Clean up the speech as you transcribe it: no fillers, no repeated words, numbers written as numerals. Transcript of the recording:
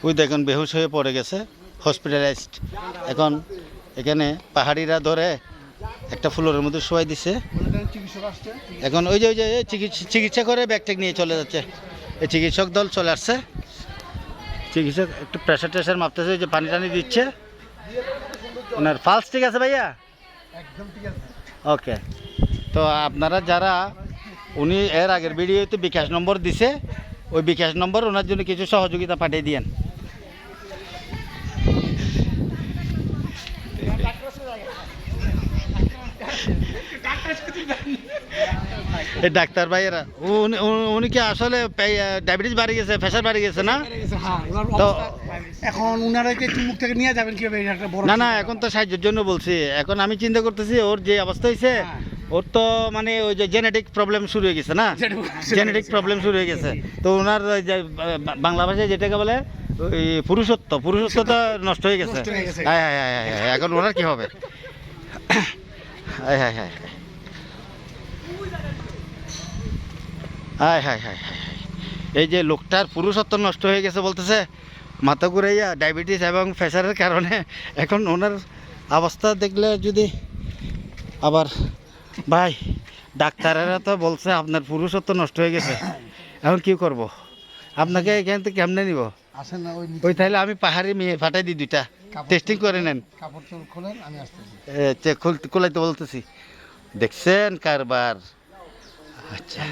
ওই দেখুন বেহুশ হয়ে পড়ে গেছে, হসপিটালাইজড। এখন এখানে পাহাড়িরা ধরে একটা ফ্লোরের মধ্যে শোয়াই দিছে। এখন ওই যে চিকিৎসা করে ব্যাগটেক নিয়ে চলে যাচ্ছে। এই চিকিৎসক দল চলে আসছে, চিকিৎসক একটু প্রেশার টেশার মাপতেছে, যে পানি টানি দিচ্ছে। ওনার পালস ঠিক আছে ভাইয়া? ওকে। তো আপনারা যারা, উনি এর আগের ভিডিওতে বিকাশ নম্বর দিছে, ওই বিকাশ নম্বর ওনার জন্য কিছু সহযোগিতা পাঠিয়ে দিয়েন। এই ডাক্তার ভাইয়েরা উনি কি আসলে ডায়াবেটিস বাড়ি গেছে, প্রেশার বাড়ি গেছে না? তো এখন উনারাকে একটু মুখ থেকে নিয়ে যাবেন কিভাবে? না, এখন তো সাহায্যের জন্য বলছি। এখন আমি চিন্তা করতেছি ওর যে অবস্থা হয়েছে, ওর তো মানে ওই যে জেনেটিক প্রবলেম শুরু হয়ে গেছে না, জেনেটিক প্রবলেম শুরু হয়ে গেছে। তো ওনার যে বাংলা ভাষায় যেটাকে বলে ওই পুরুষত্ব তো নষ্ট হয়ে গেছে। হ্যাঁ হ্যাঁ হ্যাঁ হ্যাঁ, এখন ওনার কি হবে? হ্যাঁ হ্যাঁ হ্যাঁ হ্যাঁ হ্যাঁ হ্যাঁ হ্যাঁ, এই যে লোকটার পুরুষত্ব নষ্ট হয়ে গেছে বলতেছে, মাথা ঘুরাইয়া ডায়াবেটিস এবং প্রেশারের কারণে। এখন ওনার অবস্থা দেখলে যদি আবার, ভাই ডাক্তারেরা তো বলছে আপনার পুরুষত্ব নষ্ট হয়ে গেছে, এখন কি করব? আপনাকে এখান থেকে কেমনে নিব? আসেন না, ওই তাহলে আমি পাহাড়ি মেয়ে পাঠাই দিই, দুইটা টেস্টিং করে নেন। কাপড় চোপড় খোলেন, আমি আসতেছি। খুলাইতে বলতেছি। দেখছেন কারবার? আচ্ছা।